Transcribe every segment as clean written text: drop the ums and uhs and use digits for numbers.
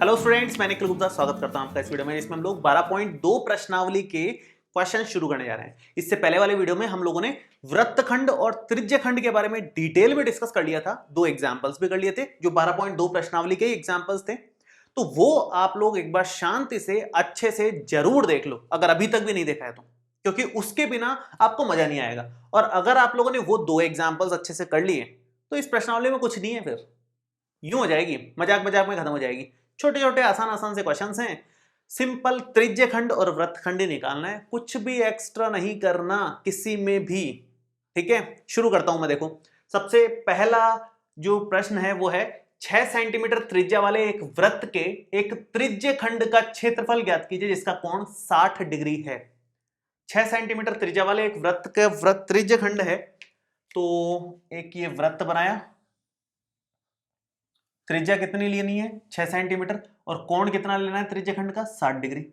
Hello friends, मैं निखिल गुप्ता स्वागत करता हूं आपका इस वीडियो में। इसमें हम लोग 12.2 प्रश्नावली के क्वेश्चन शुरू करने जा रहे हैं। इससे पहले वाले वीडियो में हम लोगों ने वृत्तखंड और त्रिज्यखंड के बारे में डिटेल में डिस्कस कर लिया था। दो एग्जांपल्स भी कर लिए थे जो 12.2 प्रश्नावली के एग्जांपल्स थे। तो वो आप लोग एक बार शांति से अच्छे से जरूर देख लो अगर अभी तक भी नहीं देखा है तो, क्योंकि उसके बिना आपको मजा नहीं आएगा। और अगर आप लोगों ने वो दो एग्जाम्पल्स अच्छे से कर लिए तो इस प्रश्नावली में कुछ नहीं है, फिर यूं हो जाएगी, मजाक मजाक में खत्म हो जाएगी। छोटे छोटे आसान आसान से क्वेश्चंस हैं। सिंपल त्रिज्यखंड और वृत्तखंड ही निकालना है, कुछ भी एक्स्ट्रा नहीं करना किसी में भी। ठीक है, शुरू करता हूं मैं। देखो, सबसे पहला जो प्रश्न है वो है 6 सेंटीमीटर त्रिज्या वाले एक वृत्त के एक त्रिज्यखंड का क्षेत्रफल ज्ञात कीजिए जिसका कोण 60 डिग्री है। 6 सेंटीमीटर त्रिज्या वाले एक वृत्त का वृत्त त्रिज्यखंड है। तो एक ये वृत्त बनाया, त्रिज्या कितनी लेनी है 6 सेंटीमीटर, और कोण कितना लेना है त्रिज्यखंड का 60 डिग्री।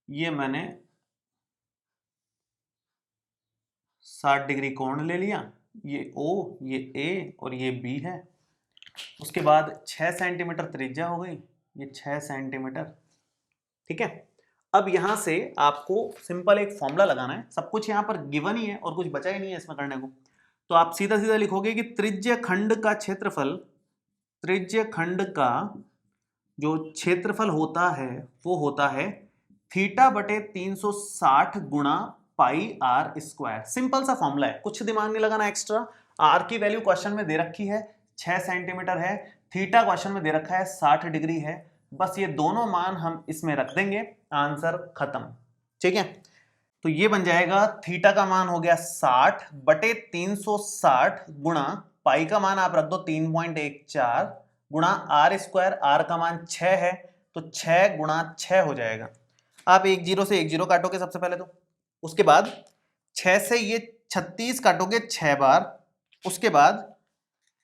ये मैंने 60 डिग्री कोण ले लिया। ये O, ये A और ये B है। उसके बाद 6 सेंटीमीटर त्रिज्या हो गई, ये 6 सेंटीमीटर। ठीक है, अब यहां से आपको सिंपल एक फॉर्मूला लगाना है। सब कुछ यहां पर गिवन ही है और कुछ बचा ही नहीं है इसमें करने को। तो आप सीधा सीधा लिखोगे कि त्रिज्यखंड का क्षेत्रफल, त्रिज्यखंड का जो क्षेत्रफल होता है वो होता है थीटा बटे 360 गुणा पाई आर स्क्वायर। सिंपल सा फॉर्मूला है, कुछ दिमाग नहीं लगाना एक्स्ट्रा। आर की वैल्यू क्वेश्चन में दे रखी है 6 सेंटीमीटर है, थीटा क्वेश्चन में दे रखा है 60 डिग्री है। बस ये दोनों मान हम इसमें रख देंगे, आंसर खत्म। ठीक है, तो ये बन जाएगा थीटा का मान हो गया 60 बटे 360 गुणा पाई का मान आप रख दो 3.14 गुणा आर स्क्वायर। आर का मान 6 है तो 6 गुणा 6 हो जाएगा। आप एक जीरो से एक जीरो काटोगे सबसे पहले, तो उसके बाद 6 से ये 36 काटोगे 6 बार। उसके बाद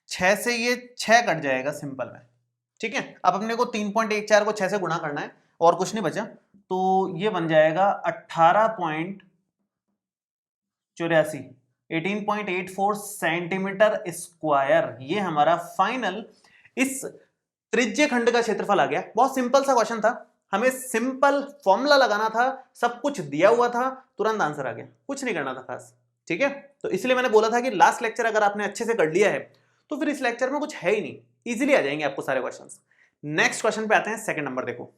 6 से ये 6 कट जाएगा सिंपल में। ठीक है, अब अपने को 3.14 को 6 से गुणा करना है और कुछ नहीं बचा। तो ये बन जाएगा 18.84 सेंटीमीटर स्क्वायर। ये हमारा फाइनल इस त्रिज्यखंड का क्षेत्रफल आ गया। बहुत सिंपल सा क्वेश्चन था, हमें सिंपल फॉर्मूला लगाना था, सब कुछ दिया हुआ था, तुरंत आंसर आ गया, कुछ नहीं करना था खास। ठीक है, तो इसलिए मैंने बोला था कि लास्ट लेक्चर अगर आपने अच्छे से कर लिया है तो फिर इस लेक्चर में कुछ है ही नहीं, इजीली आ जाएंगे आपको सारे क्वेश्चंस। नेक्स्ट क्वेश्चन पे आते हैं, सेकंड नंबर। देखो,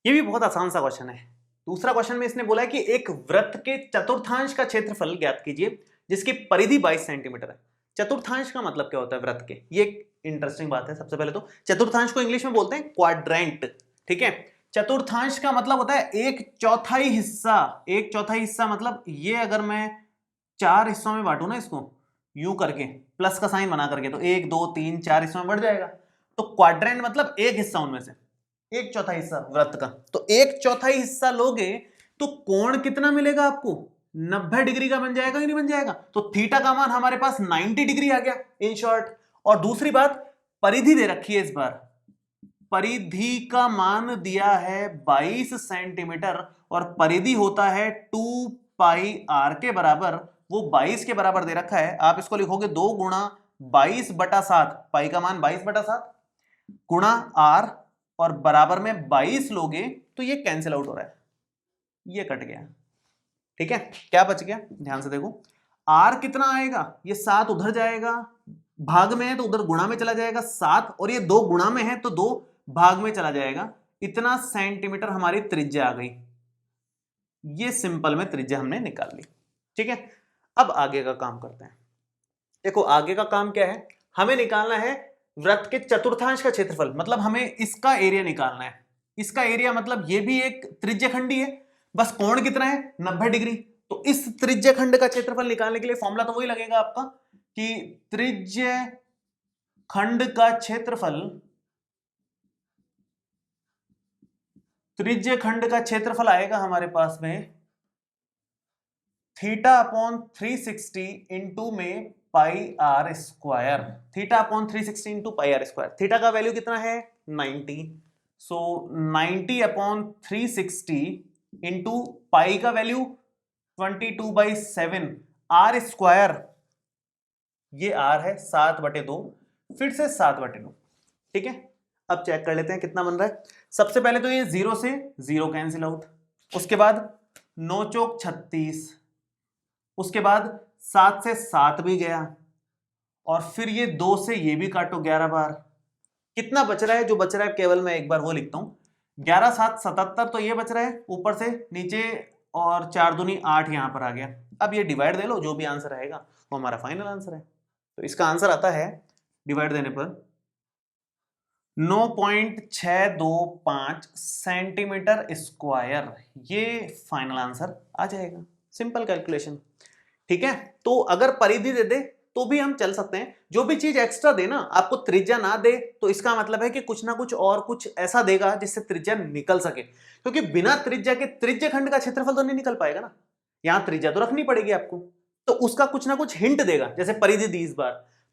ये भी बहुत आसान सा क्वेश्चन है। दूसरा क्वेश्चन में इसने बोला है कि एक वृत्त के चतुर्थांश का क्षेत्रफल ज्ञात कीजिए जिसकी परिधि 22 सेंटीमीटर है। चतुर्थांश का मतलब क्या होता है वृत्त के, ये एक इंटरेस्टिंग बात है। सबसे पहले तो चतुर्थांश को इंग्लिश में बोलते हैं क्वाड्रेंट। ठीक है, चतुर्थांश का मतलब होता है एक चौथाई हिस्सा। एक चौथाई हिस्सा मतलब ये अगर मैं 4 हिस्सों में बांटू ना इसको यूं करके, प्लस का साइन बना करके, तो 1 2 3 4 हिस्सों में बढ़ जाएगा। तो क्वाड्रेंट मतलब एक हिस्सा उनमें से, एक चौथाई हिस्सा वृत्त का। तो एक चौथाई हिस्सा लोगे तो कोण कितना मिलेगा आपको, 90 डिग्री का बन जाएगा कि नहीं बन जाएगा। तो थीटा का मान हमारे पास 90 डिग्री आ गया इन शॉर्ट। और दूसरी बात, परिधि दे रखी है इस बार, परिधि का मान दिया है 22 सेंटीमीटर और परिधि होता है 2 पाई आर के बराबर। वो 22 के बराबर दे रखा है, आप इसको लिखोगे 2 गुणा 22/7, पाई का मान 22/7 गुणा आर, और बराबर में 22 लोगे तो ये कैंसिल आउट हो रहा है, ये कट गया। ठीक है, क्या बच गया ध्यान से देखो, आर कितना आएगा, ये 7 उधर जाएगा, भाग में है तो उधर गुणा में चला जाएगा 7, और ये 2 गुणा में है तो 2 भाग में चला जाएगा। इतना सेंटीमीटर हमारी त्रिज्या आ गई। ये सिंपल में त्रिज्या हमने निकाल ली। ठीक है, अब आगे का काम करते हैं। देखो, आगे का काम क्या है, हमें निकालना है वृत्त के चतुर्थांश का क्षेत्रफल, मतलब हमें इसका एरिया निकालना है। इसका एरिया मतलब ये भी एक त्रिज्यखंडी है, बस कोण कितना है 90 डिग्री। तो इस त्रिज्यखंड का क्षेत्रफल निकालने के लिए फॉर्मूला तो वही लगेगा आपका कि त्रिज्यखंड का क्षेत्रफल, त्रिज्यखंड का क्षेत्रफल आएगा हमारे पास में थीटा अपॉन 360 इंटू में pi r square. Theta upon 360 into pi r square. Theta का वैल्यू कितना है 90, सो 90 अपॉन 360 इंटू पाई का वैल्यू 22/7 आर स्क्वायर, ये आर है 7/2, फिर से 7/2। ठीक है, अब चेक कर लेते हैं कितना बन रहा है। सबसे पहले तो ये 0 से 0 कैंसिल आउट, उसके बाद 9 चौक 36, उसके बाद 7 से 7 भी गया, और फिर ये 2 से ये भी काटो 11 बार। कितना बच रहा है? जो बच रहा है केवल मैं एक बार वो लिखता हूं, 11 7 77 तो ये बच रहा है ऊपर से नीचे, और 4 दूनी 8 यहां पर आ गया। अब ये डिवाइड दे लो, जो भी आंसर आएगा वो हमारा फाइनल आंसर है। तो इसका आंसर आता है डिवाइड देने पर 9.625 सेंटीमीटर स्क्वायर, ये फाइनल आंसर आ जाएगा। सिंपल कैलकुलेशन, ठीक है। तो अगर परिधि दे दे तो भी हम चल सकते हैं, जो भी चीज एक्स्ट्रा दे ना, आपको त्रिज्या ना दे तो इसका मतलब है कि कुछ ना कुछ और कुछ ऐसा देगा जिससे त्रिज्या निकल सके, क्योंकि बिना त्रिज्या के त्रिज्य खंड का क्षेत्रफल तो नहीं निकल पाएगा ना, यहां त्रिज्या तो रखनी पड़ेगी आपको, तो उसका कुछ ना कुछ हिंट देगा। जैसे परिधि दी, इस बार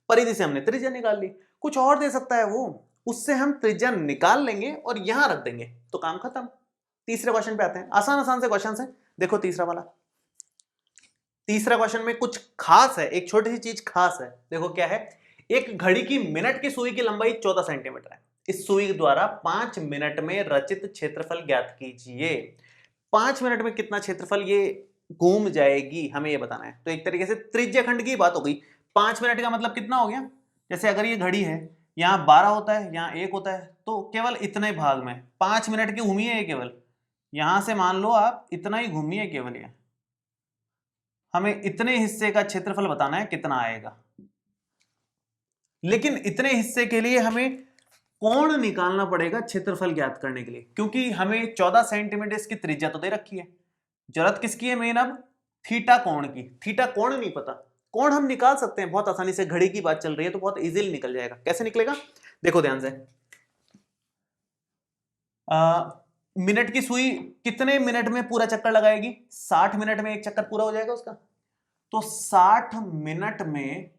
परिधि से हमने त्रिज्या निकाल ली, कुछ और दे सकता है वो, उससे हम त्रिज्या निकाल लेंगे और यहां रख देंगे तो काम खत्म। तीसरे क्वेश्चन पे आते हैं, आसान आसान से क्वेश्चन है। देखो तीसरा वाला, तीसरा क्वेश्चन में कुछ खास है, एक छोटी सी चीज खास है। देखो क्या है, एक घड़ी की मिनट की सुई की लंबाई 14 सेंटीमीटर है, इस सुई द्वारा 5 मिनट में रचित क्षेत्रफल ज्ञात कीजिए। 5 मिनट में कितना क्षेत्रफल ये घूम जाएगी, हमें ये बताना है। तो एक तरीके से त्रिज्य खंड की बात हो गई। 5 मिनट का मतलब कितना हो गया, जैसे अगर ये घड़ी है, यहाँ 12 होता है, यहाँ 1 होता है, तो केवल इतने भाग में 5 मिनट की घूमी है ये, केवल यहां से मान लो आप इतना ही घूमी है केवल ये, हमें इतने हिस्से का क्षेत्रफल बताना है कितना आएगा। लेकिन इतने हिस्से के लिए हमें कोण निकालना पड़ेगा क्षेत्रफल ज्ञात करने के लिए, क्योंकि हमें 14 सेंटीमीटर इसकी त्रिज्या तो दे रखी है। जरूरत किसकी है मेन, अब थीटा कोण की। थीटा कोण नहीं पता, कोण हम निकाल सकते हैं बहुत आसानी से, घड़ी की बात चल रही है तो बहुत इजीली निकल जाएगा। कैसे निकलेगा देखो ध्यान से, मिनट की सुई कितने मिनट में पूरा चक्कर लगाएगी, 60 मिनट में एक चक्कर पूरा हो जाएगा उसका। तो 60 मिनट में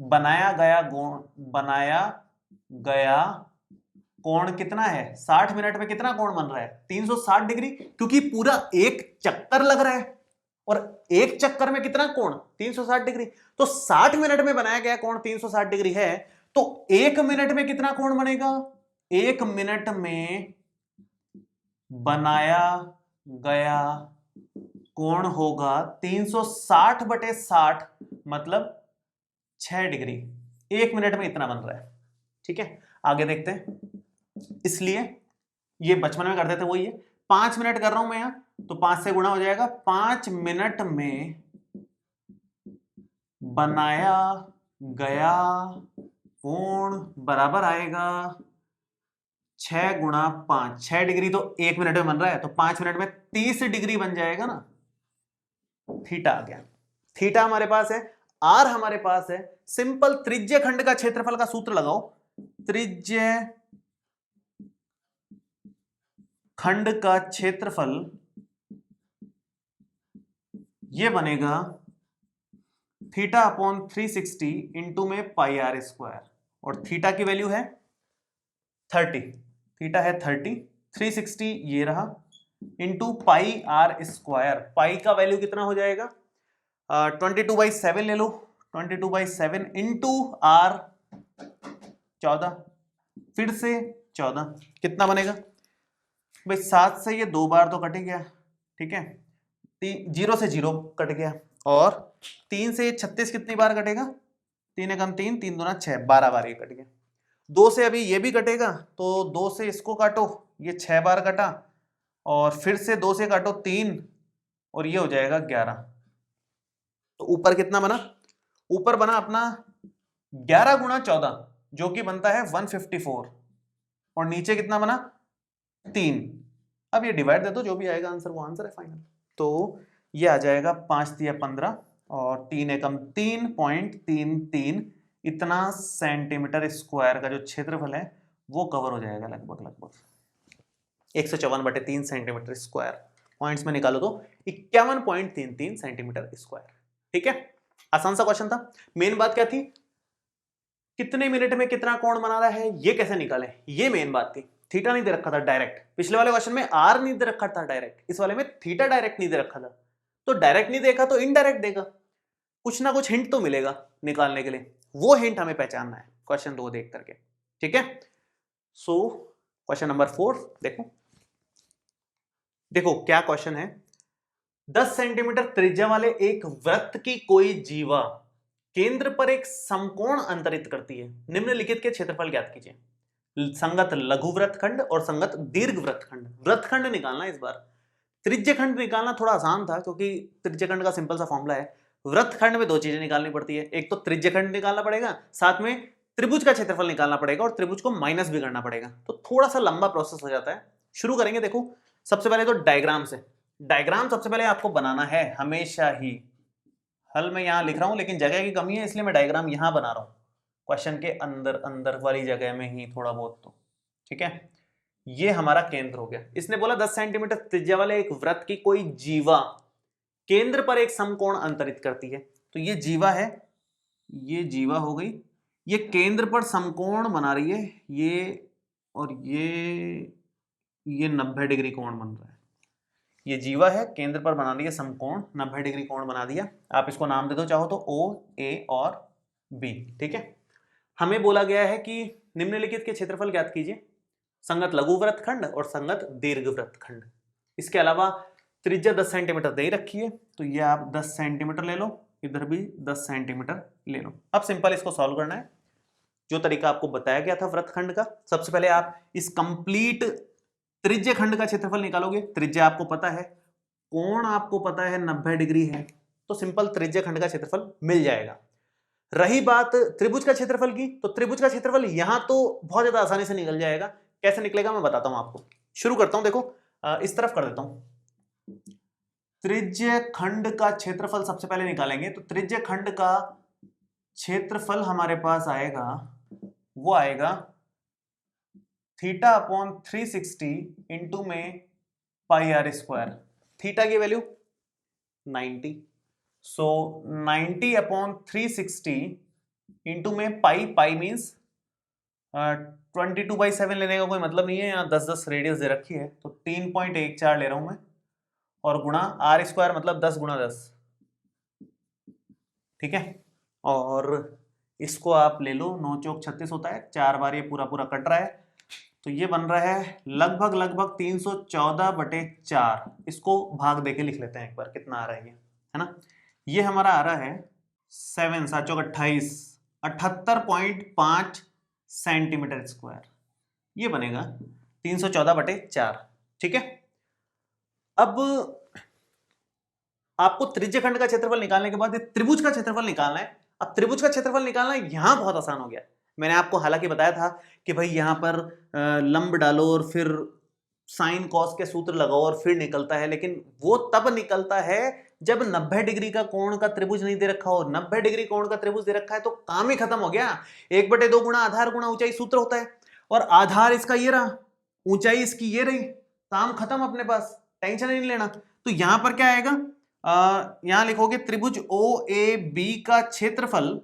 बनाया गया कोण कितना है, 60 मिनट में कितना कोण बन रहा है, 360 डिग्री, क्योंकि पूरा एक चक्कर लग रहा है, और एक चक्कर में कितना कोण 360 डिग्री। तो 60 मिनट में बनाया गया कोण 360 डिग्री है, तो 1 मिनट में कितना कोण बनेगा, 1 मिनट में बनाया गया कोण होगा 360 बटे 60, मतलब 6 डिग्री। 1 मिनट में इतना बन रहा है, ठीक है। आगे देखते हैं, इसलिए ये बचपन में करते थे वही है, 5 मिनट कर रहा हूं मैं यहां, तो 5 से गुणा हो जाएगा। 5 मिनट में बनाया गया कोण बराबर आएगा 6 गुणा 5, 6 डिग्री तो 1 मिनट में बन रहा है, तो 5 मिनट में 30 डिग्री बन जाएगा ना। थीटा आ गया, थीटा हमारे पास है, आर हमारे पास है। सिंपल त्रिज्य खंड का क्षेत्रफल का सूत्र लगाओ, त्रिज्य खंड का क्षेत्रफल ये बनेगा थीटा अपॉन 360 इंटू में पाई आर स्क्वायर, और थीटा की वैल्यू है 30, थीटा है 30, 360 ये रहा, इंटू पाई आर स्क्वायर। पाई का वैल्यू कितना हो जाएगा, 22/7 ले लो, 22/7 इंटू आर 14, फिर से 14, कितना बनेगा भाई, 7 से ये 2 बार तो कट गया, ठीक है, 0 से 0 कट गया, और 3 से 36 कितनी बार कटेगा, 3 एकम 3, 3 दूना 6, 12 बार ये कट गया। 2 से अभी ये भी कटेगा, तो 2 से इसको काटो, ये 6 बार कटा, और फिर से 2 से काटो 3, और ये हो जाएगा 11। तो ऊपर कितना बना, ऊपर बना अपना 11 गुणा 14, जो कि बनता है 154, और नीचे कितना बना 3। अब ये डिवाइड दे दो, जो भी आएगा आंसर वो आंसर है फाइनल। तो ये आ जाएगा 5 तिया 15, और 3 एकम 3.33, इतना सेंटीमीटर स्क्वायर का जो क्षेत्रफल है वो कवर हो जाएगा लगभग 154/3 सेंटीमीटर स्क्वायर। पॉइंट्स में निकालो तो 51.33 सेंटीमीटर स्क्वायर, ठीक है। आसान सा क्वेश्चन था। मेन बात क्या थी, कितने मिनट में कितना कोण बना रहा है ये कैसे निकालें, ये मेन बात थी। थीटा नहीं दे रखा था डायरेक्ट, पिछले वाले क्वेश्चन में आर नहीं दे रखा था डायरेक्ट, इस वाले में थीटा डायरेक्ट नहीं दे रखा था। तो डायरेक्ट नहीं देखा तो इनडायरेक्ट देगा, कुछ ना कुछ हिंट तो मिलेगा निकालने के लिए, वो हिंट हमें पहचानना है क्वेश्चन 2 देख करके, ठीक है। सो क्वेश्चन नंबर 4 देखो, देखो क्या क्वेश्चन है। 10 सेंटीमीटर त्रिज्या वाले एक वृत्त की कोई जीवा केंद्र पर एक समकोण अंतरित करती है, निम्नलिखित के क्षेत्रफल ज्ञात कीजिए। संगत लघु वृत्तखंड और संगत दीर्घ वृत्तखंड, वृत्तखंड निकालना है इस बार। त्रिज्यखंड निकालना थोड़ा आसान था क्योंकि त्रिज्यखंड का सिंपल सा फॉर्मूला है। वृत्तखंड में दो चीजें निकालनी पड़ती है, एक तो त्रिज्यखंड निकालना पड़ेगा, साथ में त्रिभुज का क्षेत्रफल निकालना पड़ेगा और त्रिभुज को माइनस भी करना पड़ेगा, तो थोड़ा सा लंबा प्रोसेस हो जाता है। शुरू करेंगे, देखो सबसे पहले तो डायग्राम से। डायग्राम सबसे पहले आपको बनाना है हमेशा ही। हल मैं यहां लिख रहा हूं लेकिन जगह की कमी है इसलिए मैं डायग्राम यहां बना रहा हूं, क्वेश्चन के अंदर अंदर वाली जगह में ही थोड़ा बहुत, तो ठीक है। ये हमारा केंद्र हो गया। इसने बोला 10 सेंटीमीटर त्रिज्या वाले एक वृत्त की कोई जीवा केंद्र पर एक समकोण अंतरित करती है, तो ये जीवा है, ये जीवा हो गई, ये केंद्र पर समकोण बना रही है, ये और ये 90 डिग्री कोण बन रहा है। ये जीवा है, केंद्र पर बना रही है समकोण, 90 डिग्री कोण बना दिया। आप इसको नाम दे दो चाहो तो O, A और B, ठीक है। हमें बोला गया है कि निम्नलिखित के क्षेत्रफल ज्ञात कीजिए, संगत लघु वृत्तखंड और संगत दीर्घ वृत्तखंड। इसके अलावा त्रिज्या 10 सेंटीमीटर दे रखी है, तो ये आप 10 सेंटीमीटर ले लो, इधर भी 10 सेंटीमीटर ले लो। अब सिंपल इसको सॉल्व करना है, जो तरीका आपको बताया गया था वृत्तखंड का। सबसे पहले आप इस कंप्लीट त्रिज्य खंड का क्षेत्रफल निकालोगे। त्रिज्या आपको पता है, कोण आपको पता है 90 डिग्री है, तो सिंपल त्रिज्य खंड का क्षेत्रफल मिल जाएगा। रही बात त्रिभुज का क्षेत्रफल की, तो त्रिभुज का क्षेत्रफल यहां तो बहुत ज्यादा आसानी से निकल जाएगा। कैसे निकलेगा मैं बताता हूं आपको। शुरू करता हूं, देखो इस तरफ कर देता हूं। त्रिज्य खंड का क्षेत्रफल सबसे पहले निकालेंगे, तो त्रिज्य खंड का क्षेत्रफल हमारे पास आएगा, वो आएगा थीटा अपॉन 360 इंटू में पाई आर स्क्वायर। थीटा की वैल्यू 90, सो 90 अपॉन 360 इंटू में पाई मीन्स 22/7 लेने का कोई मतलब नहीं है, यहाँ 10-10 रेडियस दे रखी है, तो 3.14 ले रहा हूं मैं, और गुणा आर स्क्वायर मतलब 10 गुणा 10, ठीक है। और इसको आप ले लो, 9 चौक 36 होता है, 4 बार ये पूरा पूरा कट रहा है, तो ये बन रहा है लगभग 314/4। इसको भाग देके लिख लेते हैं एक बार, कितना आ रहा है ये, है ना। ये हमारा आ रहा है 7 7 चौक 28, 78.5 सेंटीमीटर स्क्वायर। ये बनेगा 314/4, ठीक है। अब आपको त्रिज्य खंड का क्षेत्रफल निकालने के बाद त्रिभुज का क्षेत्रफल निकालना है। अब त्रिभुज का क्षेत्रफल निकालना यहां बहुत आसान हो गया। मैंने आपको हालांकि बताया था कि भाई यहां पर लंब डालो और फिर साइन कॉस के सूत्र लगाओ और फिर निकलता है, लेकिन वो तब निकलता है जब 90 डिग्री का कोण का त्रिभुज नहीं दे रखा हो। 90 डिग्री कोण का त्रिभुज दे रखा है तो काम ही खत्म हो गया। 1/2 गुणा आधार गुणा ऊंचाई सूत्र होता है, और आधार इसका ये रहा, ऊंचाई इसकी ये रही, काम खत्म, अपने पास टेंशन ही नहीं लेना। तो यहां पर क्या आएगा, यहां लिखोगे त्रिभुज ओ ए बी का क्षेत्रफल,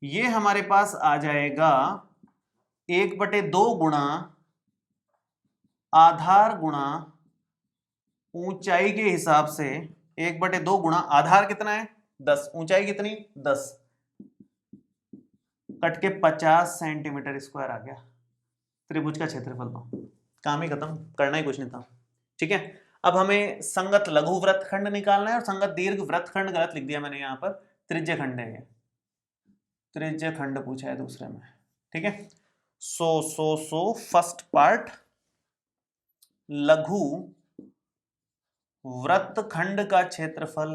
ये हमारे पास आ जाएगा 1/2 गुणा आधार गुणा ऊंचाई के हिसाब से 1/2 गुणा आधार कितना है 10, ऊंचाई कितनी 10, कट के 50 सेंटीमीटर स्क्वायर आ गया त्रिभुज का क्षेत्रफल। तो काम ही खत्म, करना ही कुछ नहीं था, ठीक है। अब हमें संगत लघु वृत्तखंड निकालना है और संगत दीर्घ वृत्तखंड गलत लिख दिया मैंने, यहाँ पर त्रिज्य खंड है, त्रिज्य खंड पूछा है दूसरे में, ठीक है। सो फर्स्ट पार्ट लघु वृत्तखंड का क्षेत्रफल,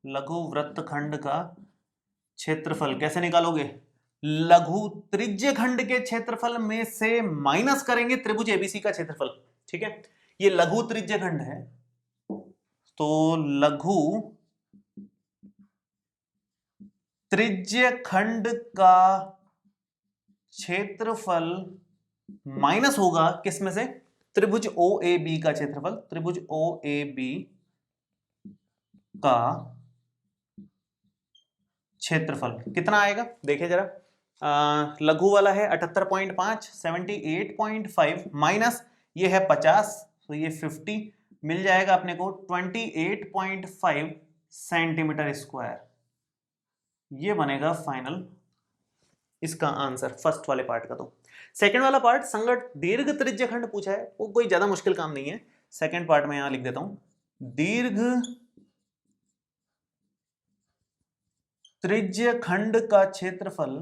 लघु वृत्तखंड का क्षेत्रफल कैसे निकालोगे, लघु त्रिज्य खंड के क्षेत्रफल में से माइनस करेंगे त्रिभुज एबीसी का क्षेत्रफल, ठीक है। ये लघु त्रिज्य खंड है, तो लघु त्रिज्य खंड का क्षेत्रफल माइनस होगा किस में से, त्रिभुज ओ ए बी का क्षेत्रफल। त्रिभुज ओ ए बी का क्षेत्रफल कितना आएगा देखिए जरा, लघु वाला है 78.5, 78.5 माइनस ये है 50, तो ये 50 मिल जाएगा अपने को 28.5 सेंटीमीटर स्क्वायर। ये बनेगा फाइनल इसका आंसर फर्स्ट वाले पार्ट का। तो सेकंड वाला पार्ट संगत दीर्घ त्रिज्य खंड पूछा है, वो कोई ज्यादा मुश्किल काम नहीं है। सेकंड पार्ट में यहां लिख देता हूं, दीर्घ त्रिज्य खंड का क्षेत्रफल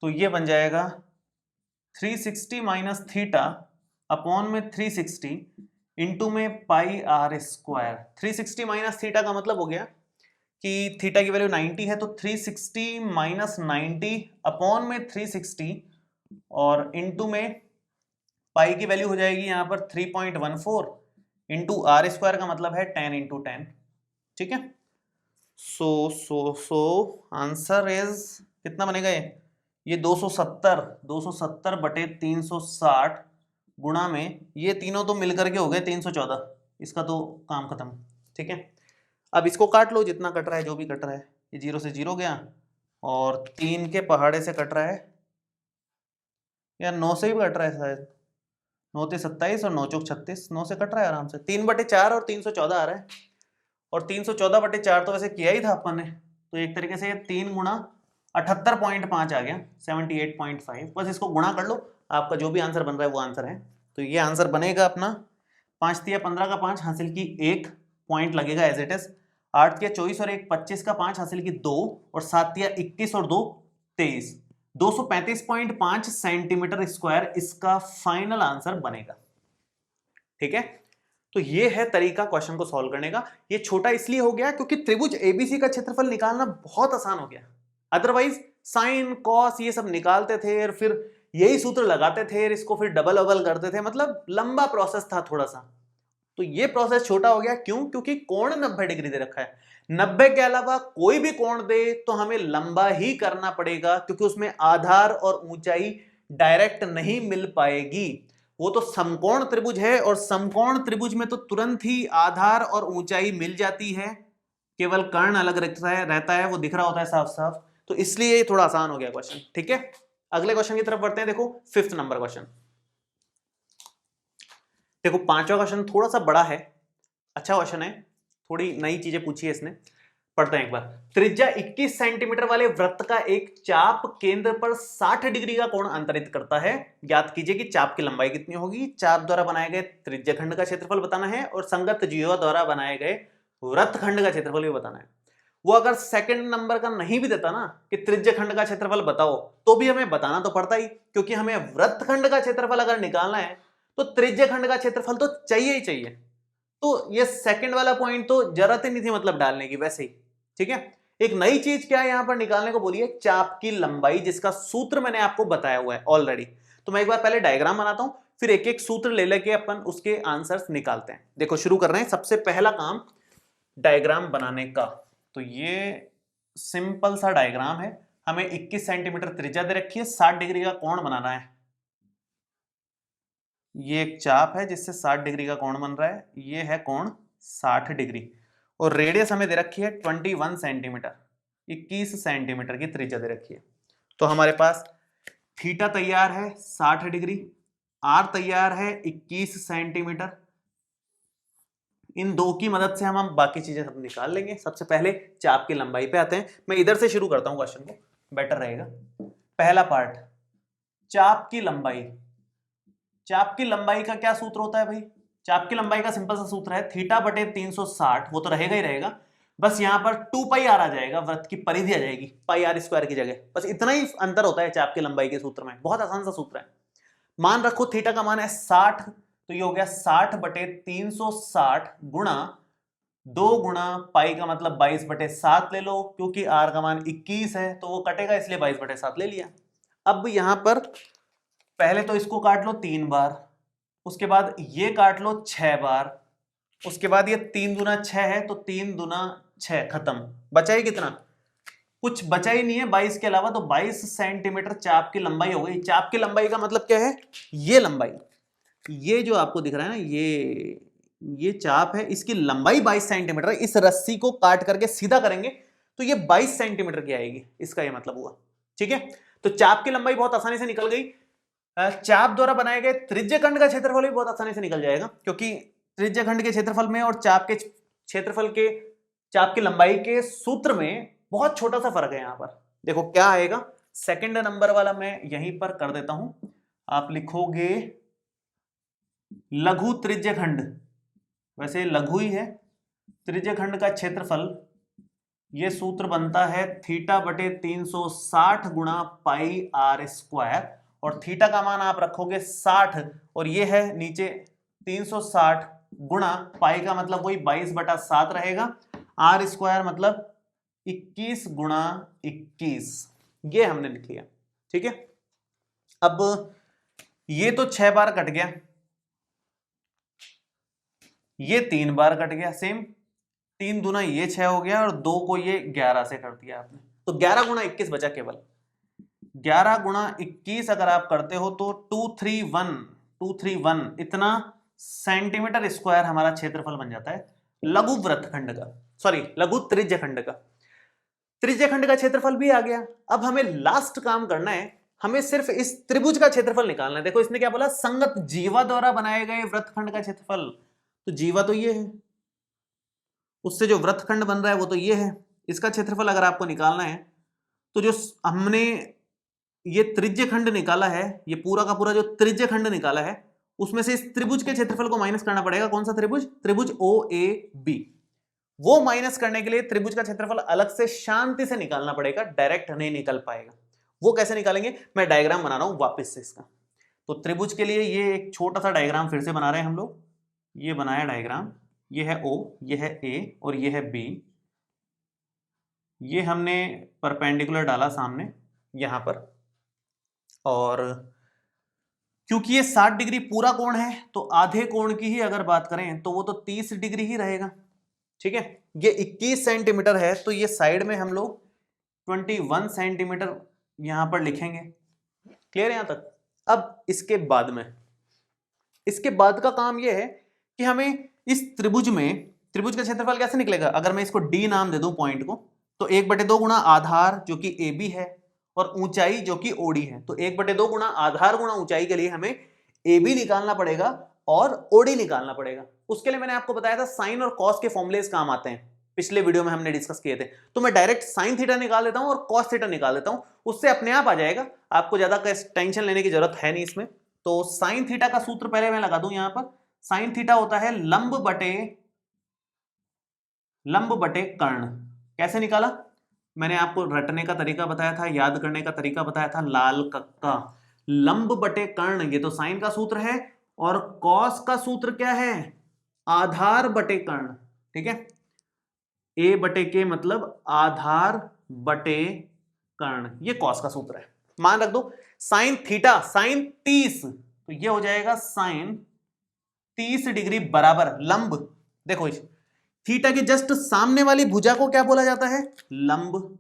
तो ये बन जाएगा 360 माइनस थीटा अपॉन में 360 इंटू में pi r square. 360 minus theta का मतलब हो गया कि थीटा की वैल्यू 90 है, तो 360 माइनस 90 अपॉन में 360 और इंटू में पाई की वैल्यू हो जाएगी यहां पर 3.14 इंटू आर स्क्वायर का मतलब है 10 इंटू 10। ठीक है, सो आंसर इज कितना बनेगा ये 270 बटे 360 गुणा में ये तीनों तो मिलकर के हो गए 314, इसका तो काम खत्म। ठीक है, अब इसको काट लो, जितना कट रहा है जो भी कट रहा है, ये 0 से 0 गया और 3 के पहाड़े से कट रहा है, या 9 से भी कट रहा है शायद, 9 से 27 और 9 चौक 36, 9 से कट रहा है आराम से। 3/4 और 314 आ रहा है, और 314/4 तो वैसे किया ही था अपन ने, तो एक तरीके से 3 गुणा 78.5 आ गया, 78.5। बस इसको गुणा कर लो, आपका जो भी आंसर बन रहा है वो आंसर है। तो ये आंसर बनेगा अपना 5 तिया 15 का 5 हासिल की 1 पॉइंट लगेगा एज इट इज, 8 तिया 24 और 1 25 का 5 हासिल की 2 और 7 तिया 21 और 2 23, 235.5 सेंटीमीटर स्क्वायर इसका फाइनल आंसर बनेगा। ठीक है, तो ये है तरीका क्वेश्चन को सॉल्व करने का। ये छोटा इसलिए हो गया क्योंकि त्रिभुज एबीसी का क्षेत्रफल निकालना बहुत आसान हो गया। अदरवाइज साइन कॉस ये सब निकालते थे और फिर यही सूत्र लगाते थे, इसको फिर डबल डबल करते थे, मतलब लंबा प्रोसेस था थोड़ा सा। तो ये प्रोसेस छोटा हो गया, क्यों? क्योंकि कोण 90 डिग्री दे रखा है। 90 के अलावा कोई भी कोण दे तो हमें लंबा ही करना पड़ेगा, क्योंकि उसमें आधार और ऊंचाई डायरेक्ट नहीं मिल पाएगी। वो तो समकोण त्रिभुज है, और समकोण त्रिभुज में तो तुरंत ही आधार और ऊंचाई मिल जाती है, केवल कर्ण अलग रहता है, वो दिख रहा होता है साफ साफ। तो इसलिए ये थोड़ा आसान हो गया क्वेश्चन। ठीक है, अगले क्वेश्चन की तरफ बढ़ते हैं। देखो 5th नंबर क्वेश्चन। देखो 5वां क्वेश्चन थोड़ा सा बड़ा है, अच्छा क्वेश्चन है, थोड़ी नई चीजें पूछी है इसने। पढ़ते हैं एक बार। त्रिज्या 21 सेंटीमीटर वाले वृत्त का एक चाप केंद्र पर 60 डिग्री का कोण अंतरित करता है। ज्ञात कीजिए कि चाप की लंबाई कितनी होगी। चाप द्वारा बनाए गए त्रिज्या खंड का क्षेत्रफल बताना है, और संगत जीवा द्वारा बनाए गए वृत्त खंड का क्षेत्रफल भी बताना है। वो अगर सेकंड नंबर का नहीं भी देता ना कि त्रिज्या खंड का क्षेत्रफल बताओ, तो भी हमें बताना तो पड़ता ही, क्योंकि हमें वृत्त खंड का क्षेत्रफल अगर निकालना है तो त्रिज्या खंड का क्षेत्रफल तो चाहिए ही चाहिए। तो ये सेकंड वाला पॉइंट तो जरूरत ही नहीं थी मतलब डालने की, वैसे ही। ठीक है, एक नई चीज क्या है यहां पर निकालने को बोली है, चाप की लंबाई, जिसका सूत्र मैंने आपको बताया हुआ है ऑलरेडी। तो मैं एक बार पहले डायग्राम बनाता हूं, फिर एक एक सूत्र ले लेके अपन उसके आंसर्स निकालते हैं। देखो शुरू कर रहे हैं, सबसे पहला काम डायग्राम बनाने का। तो ये सिंपल सा डायग्राम है, हमें 21 सेंटीमीटर त्रिज्या दे रखी है, 60 डिग्री का कोण बनाना है। ये एक चाप है जिससे 60 डिग्री का कोण बन रहा है, ये है कोण 60 डिग्री, और रेडियस हमें दे रखी है 21 सेंटीमीटर, 21 सेंटीमीटर की त्रिज्या दे रखी है। तो हमारे पास थीटा तैयार है 60 डिग्री, आर तैयार है 21 सेंटीमीटर। इन दो की मदद से हम बाकी चीजें सब निकाल लेंगे। सबसे पहले चाप की लंबाई पे आते हैं, मैं इधर से शुरू करता हूं क्वेश्चन को, बेटर रहेगा। पहला पार्ट, चाप की लंबाई। चाप की लंबाई का क्या सूत्र होता है भाई? चाप की लंबाई का सिंपल सा सूत्र है थीटा बटे 360, वो तो रहेगा ही रहेगा, बस यहां पर 2 पाई आर आ जाएगा, वृत्त की परिधि आ जाएगी पाई आर स्क्वायर की जगह। बस इतना ही अंतर होता है चाप की लंबाई के सूत्र में, बहुत आसान सा सूत्र है। मान रखो थीटा का मान है 60, तो ये हो गया 60 बटे 360 गुणा 2 गुणा पाई का मतलब 22/7 ले लो, क्योंकि आर का मान 21 है तो वो कटेगा, इसलिए 22/7 ले लिया। अब यहां पर पहले तो इसको काट लो 3 बार, उसके बाद ये काट लो 6 बार, उसके बाद ये 3 दूना 6 है, तो 3 दूना 6, खत्म। बचा ही कितना? कुछ बचा ही नहीं है 22 के अलावा, तो 22 सेंटीमीटर चाप की लंबाई हो गई। चाप की लंबाई का मतलब क्या है? ये लंबाई, ये जो आपको दिख रहा है ना, ये चाप है, इसकी लंबाई 22 सेंटीमीटर है। इस रस्सी को काट करके सीधा करेंगे तो ये 22 सेंटीमीटर की आएगी, इसका ये मतलब हुआ। ठीक है, तो चाप की लंबाई बहुत आसानी से निकल गई। चाप द्वारा बनाए गए त्रिज्यखंड का क्षेत्रफल भी बहुत आसानी से निकल जाएगा, क्योंकि त्रिज्यखंड के क्षेत्रफल में और चाप के क्षेत्रफल के चाप की लंबाई के सूत्र में बहुत छोटा सा फर्क है यहां पर। देखो क्या आएगा, सेकंड नंबर वाला मैं यहीं पर कर देता हूं, आप लिखोगे लघु त्रिज्यखंड, वैसे लघु ही है, त्रिज्यखंड का क्षेत्रफल, ये सूत्र बनता है थीटा बटे 360 गुणा पाई आर स्क्वायर, और थीटा का मान आप रखोगे 60 और ये है नीचे 360 गुणा पाई का मतलब वही 22/7 रहेगा, आर स्क्वायर मतलब 21 गुणा 21, ये हमने लिख लिया। ठीक है, अब ये तो 6 बार कट गया, ये 3 बार कट गया, सेम 3 दूना ये 6 हो गया और 2 को ये 11 से कर दिया आपने, तो 11 गुणा 21 बचा केवल। 11 गुणा 21 अगर आप करते हो तो 231 इतना सेंटीमीटर स्क्वायर हमारा क्षेत्रफल बन जाता है लघु वृत्तखंड का, सॉरी लघु त्रिज्यखंड का। त्रिज्यखंड का क्षेत्रफल भी आ गया। अब हमें लास्ट काम करना है, हमें सिर्फ इस त्रिभुज का क्षेत्रफल निकालना है। देखो इसने क्या बोला, संगत जीवा द्वारा बनाए गए वृत्तखंड का क्षेत्रफल, तो जीवा तो ये है, उससे जो वृत्तखंड बन रहा है वो तो ये है, इसका क्षेत्रफल अगर आपको निकालना है तो जो हमने ये त्रिज्यखंड निकाला है, ये पूरा का पूरा जो त्रिज्यखंड निकाला है, उसमें से इस त्रिभुज के क्षेत्रफल को माइनस करना पड़ेगा। कौन सा त्रिभुज? त्रिभुज ओ ए बी। वो माइनस करने के लिए त्रिभुज का क्षेत्रफल अलग से शांति से निकालना पड़ेगा, डायरेक्ट नहीं निकल पाएगा। वो कैसे निकालेंगे, मैं डायग्राम बना रहा हूं वापस से इसका। तो त्रिभुज के लिए ये एक छोटा सा डायग्राम फिर से बना रहे हैं हम लोग। ये बनाया डायग्राम, ये है O, ये है A और ये है B। ये हमने परपेंडिकुलर डाला सामने यहां पर, और क्योंकि ये 60 डिग्री पूरा कोण है तो आधे कोण की ही अगर बात करें तो वो तो 30 डिग्री ही रहेगा। ठीक है, ये 21 सेंटीमीटर है तो ये साइड में हम लोग 21 सेंटीमीटर यहां पर लिखेंगे। क्लियर है यहां तक? अब इसके बाद का काम यह है कि हमें इस त्रिभुज में, त्रिभुज का क्षेत्रफल कैसे निकलेगा, अगर मैं इसको डी नाम दे दूं पॉइंट को, तो 1/2 गुणा आधार जो कि ए बी है और ऊंचाई जो कि ओडी है, तो 1/2 गुणा आधार गुणा ऊंचाई के लिए हमें ए बी निकालना पड़ेगा और ओडी निकालना पड़ेगा। उसके लिए मैंने आपको बताया था साइन और कॉस के फॉर्मूलेस काम आते हैं, पिछले वीडियो में हमने डिस्कस किए थे। तो मैं डायरेक्ट साइन थीटा निकाल देता हूं और कॉस थीटा निकाल देता हूं, उससे अपने आप आ जाएगा, आपको ज्यादा टेंशन लेने की जरूरत है नहीं इसमें। तो साइन थीटा का सूत्र पहले मैं लगा दूं यहां पर, साइन थीटा होता है लंब बटे कर्ण। कैसे निकाला, मैंने आपको रटने का तरीका बताया था, याद करने का तरीका बताया था, लाल कक्का। लंब बटे कर्ण, ये तो साइन का सूत्र है, और कॉस का सूत्र क्या है, आधार बटे कर्ण। ठीक है, ए बटे के मतलब आधार बटे कर्ण, ये कॉस का सूत्र है। मान रख दो साइन थीटा, साइन 30, तो ये हो जाएगा साइन 30 डिग्री बराबर लंब। देखो इस थीटा के जस्ट सामने वाली भुजा को क्या बोला जाता है, लंब,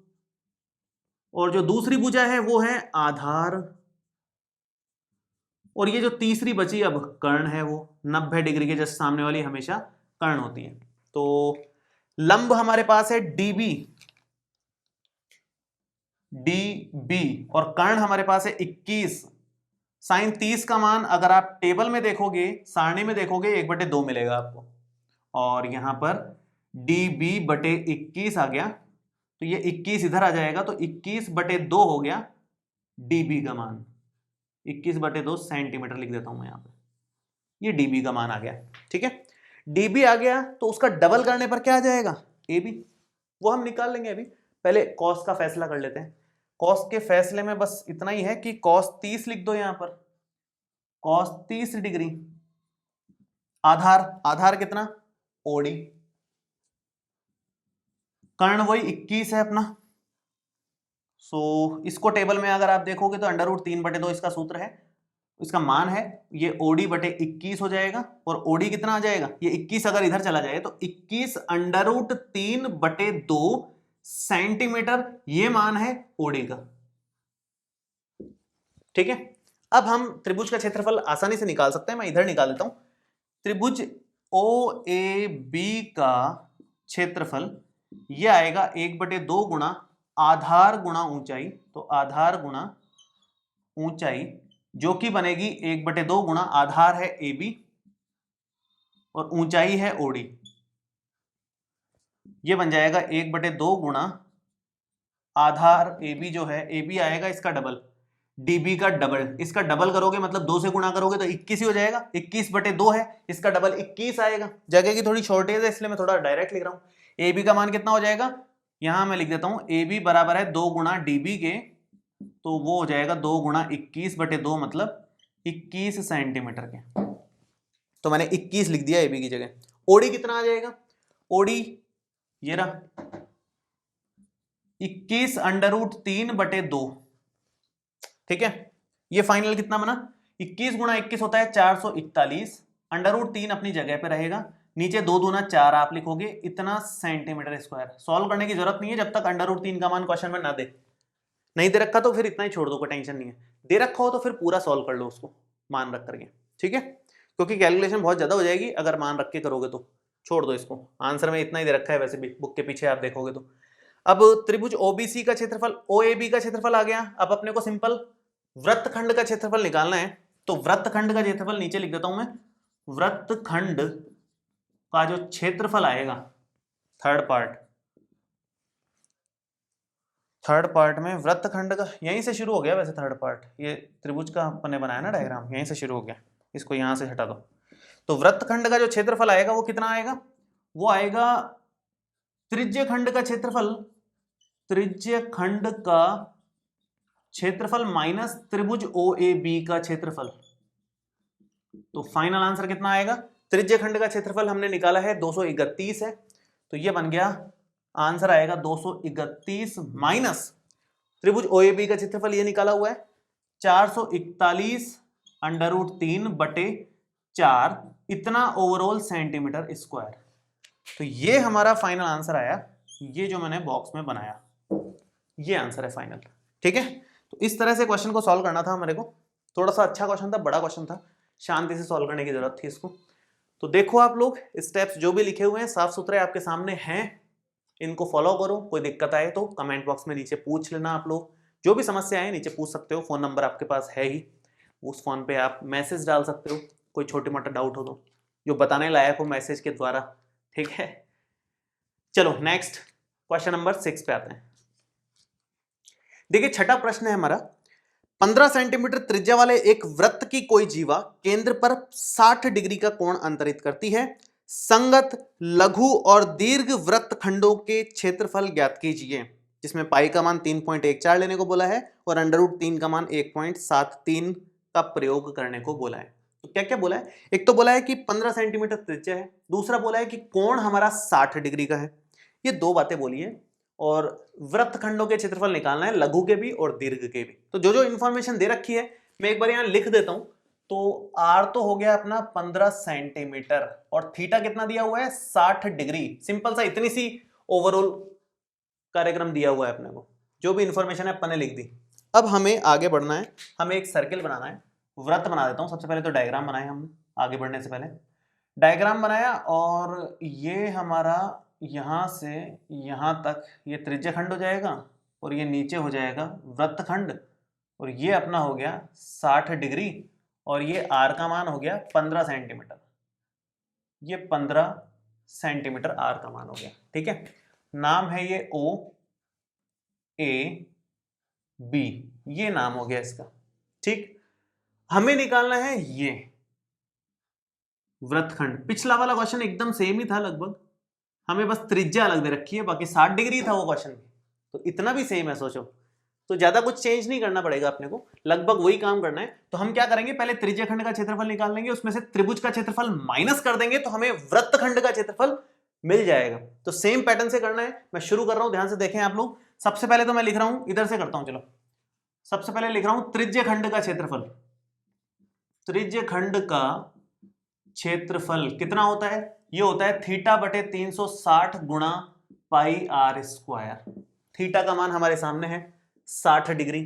और जो दूसरी भुजा है वो है आधार, और ये जो तीसरी बची अब कर्ण है, वो 90 डिग्री के जस्ट सामने वाली हमेशा कर्ण होती है। तो लंब हमारे पास है डीबी और कर्ण हमारे पास है 21। साइन 30 का मान अगर आप टेबल में देखोगे, सारणी में देखोगे, 1/2 मिलेगा आपको, और यहां पर dB बटे 21 आ गया, तो ये 21 इधर आ जाएगा, तो 21/2 हो गया dB का मान। 21/2 सेंटीमीटर लिख देता हूं मैं यहां पे, ये dB का मान आ गया। ठीक है, dB आ गया तो उसका डबल करने पर क्या आ जाएगा, AB, वो हम निकाल लेंगे। अभी पहले कॉस का फैसला कर लेते हैं। कॉस के फैसले में बस इतना ही है कि cos 30 लिख दो यहां पर, cos 30 डिग्री, आधार कितना, ओडी, कर्ण वही 21 है अपना। सो इसको टेबल में अगर आप देखोगे तो √3/2 इसका सूत्र है, इसका मान है, ये ओडी बटे 21 हो जाएगा, और ओडी कितना आ जाएगा, ये 21 अगर इधर चला जाए तो 21 √3/2 सेंटीमीटर, ये मान है ओडी का। ठीक है, अब हम त्रिभुज का क्षेत्रफल आसानी से निकाल सकते हैं, मैं इधर निकाल देता हूं। त्रिभुज ओ ए बी का क्षेत्रफल ये आएगा 1/2 गुणा आधार गुणा ऊंचाई, तो आधार गुणा ऊंचाई जो कि बनेगी 1/2 गुणा आधार है AB और ऊंचाई है OD। ये बन जाएगा 1/2 गुणा आधार ए बी जो है, ए बी आएगा इसका डबल, डीबी का डबल, इसका डबल करोगे मतलब 2 से गुणा करोगे तो 21 ही हो जाएगा, 21/2 है, इसका डबल 21 आएगा। जगह की थोड़ी शॉर्टेज है इसलिए मैं थोड़ा डायरेक्ट लिख रहा हूँ। ए बी का मान कितना हो जाएगा, यहां मैं लिख देता हूं ए बी बराबर है 2 गुणा डीबी के, तो वो हो जाएगा 2 गुणा 21/2 मतलब 21 सेंटीमीटर के। तो मैंने 21 लिख दिया ए बी की जगह। ओडी कितना आ जाएगा, ओडी ये रहा 21√3/2, ठीक है। ये फाइनल कितना बना, 21 गुणा 21 होता है 441, √3 अपनी जगह पे रहेगा, नीचे 2 दूना 4 आप लिखोगे, इतना सेंटीमीटर स्क्वायर। सॉल्व करने की जरूरत नहीं है जब तक √3 का मान क्वेश्चन में ना दे, नहीं दे रखा तो फिर इतना ही छोड़ दो, कोई टेंशन नहीं है। दे रखा हो तो फिर पूरा सॉल्व कर लो उसको मान रख करके, ठीक है, क्योंकि कैलकुलेशन बहुत ज्यादा हो जाएगी अगर मान रख के करोगे तो। छोड़ दो इसको, आंसर में इतना ही दे रखा है वैसे भी, बुक के पीछे आप देखोगे तो। अब त्रिभुज ओबीसी का क्षेत्रफल, ओएबी का क्षेत्रफल आ गया। अब अपने को सिंपल वृत्तखंड का क्षेत्रफल निकालना है, तो वृत्तखंड का क्षेत्रफल नीचे लिख देता हूं मैं। वृत्तखंड का जो क्षेत्रफल आएगा, थर्ड पार्ट में वृत्तखंड का, यहीं से शुरू हो गया वैसे थर्ड पार्ट, ये त्रिभुज का अपने बनाया ना डायग्राम, यहीं से शुरू हो गया, इसको यहां से हटा दो। तो वृत्तखंड का जो क्षेत्रफल आएगा वो कितना आएगा, वो आएगा त्रिज्यखंड का क्षेत्रफल, त्रिज्यखंड का क्षेत्रफल माइनस त्रिभुज ओएबी का क्षेत्रफल। तो फाइनल आंसर कितना आएगा, त्रिज्यखंड का क्षेत्रफल हमने निकाला है 231 है, तो ये बन गया आंसर आएगा 231 माइनस त्रिभुज ओएबी का क्षेत्रफल ये निकाला हुआ है 441√3/4, इतना ओवरऑल सेंटीमीटर स्क्वायर। तो ये हमारा फाइनल आंसर आया, ये जो मैंने बॉक्स में बनाया ये आंसर है फाइनल, ठीक है। तो इस तरह से क्वेश्चन को सॉल्व करना था मेरे को, थोड़ा सा अच्छा क्वेश्चन था, बड़ा क्वेश्चन था, शांति से सॉल्व करने की जरूरत थी इसको। तो देखो आप लोग स्टेप्स जो भी लिखे हुए हैं साफ सुथरे आपके सामने हैं, इनको फॉलो करो। कोई दिक्कत आए तो कमेंट बॉक्स में नीचे पूछ लेना, आप लोग जो भी समस्या है नीचे पूछ सकते हो, फोन नंबर आपके पास है ही, उस फोन पे आप मैसेज डाल सकते हो, कोई छोटे मोटा डाउट हो तो जो बताने लायक हो मैसेज के द्वारा, ठीक है। चलो नेक्स्ट क्वेश्चन नंबर 6 पे आते हैं। देखिए छठा प्रश्न है हमारा, 15 सेंटीमीटर त्रिज्या वाले एक वृत्त की कोई जीवा केंद्र पर 60 डिग्री का कोण अंतरित करती है, संगत लघु और दीर्घ वृत्तखंडों के क्षेत्रफल ज्ञात कीजिए, जिसमें पाई का मान 3.14 लेने को बोला है और √3 का मान 1.73 का प्रयोग करने को बोला है। तो क्या क्या बोला है, एक तो बोला है कि 15 सेंटीमीटर त्रिज्या है, दूसरा बोला है कि कोण हमारा 60 डिग्री का है, ये दो बातें बोली है, और वृत्तखंडों के क्षेत्रफल निकालना है, लघु के भी और दीर्घ के भी। तो जो जो इंफॉर्मेशन दे रखी है मैं एक बार यहां लिख देता हूं। तो आर तो हो गया अपना 15 सेंटीमीटर और थीटा कितना दिया हुआ है 60 डिग्री, सिंपल सा इतनी सी ओवरऑल कार्यक्रम दिया हुआ है अपने को, जो भी इंफॉर्मेशन है अपन ने लिख दी। अब हमें आगे बढ़ना है, हमें एक सर्किल बनाना है, वृत्त बना देता हूं। सबसे पहले तो डायग्राम बनाए हम आगे बढ़ने से पहले, डायग्राम बनाया और ये हमारा यहां से यहां तक ये त्रिज्यखंड हो जाएगा और ये नीचे हो जाएगा वृत्तखंड, और ये अपना हो गया 60 डिग्री और ये आर का मान हो गया 15 सेंटीमीटर, ये 15 सेंटीमीटर आर का मान हो गया, ठीक है। नाम है ये ओ ए बी, ये नाम हो गया इसका, ठीक। हमें निकालना है ये वृत्तखंड। पिछला वाला क्वेश्चन एकदम सेम ही था लगभग, हमें बस त्रिज्या अलग दे रखी है, बाकी 60 डिग्री था वो क्वेश्चन, तो इतना भी सेम है सोचो, तो ज्यादा कुछ चेंज नहीं करना पड़ेगा अपने को, लगभग वही काम करना है। तो हम क्या करेंगे, पहले त्रिज्यखंड का क्षेत्रफल निकाल लेंगे, उसमें से त्रिभुज का क्षेत्रफल माइनस कर देंगे तो हमें वृत्तखंड का क्षेत्रफल मिल जाएगा। तो सेम पैटर्न से करना है, मैं शुरू कर रहा हूं, ध्यान से देखें आप लोग। सबसे पहले तो मैं लिख रहा हूं, इधर से करता हूं, चलो सबसे पहले लिख रहा हूं त्रिज्यखंड का क्षेत्रफल। त्रिज्यखंड का क्षेत्रफल कितना होता है, ये होता है θ/360 गुणा पाई आर स्क्वायर। थीटा का मान हमारे सामने है 60 डिग्री,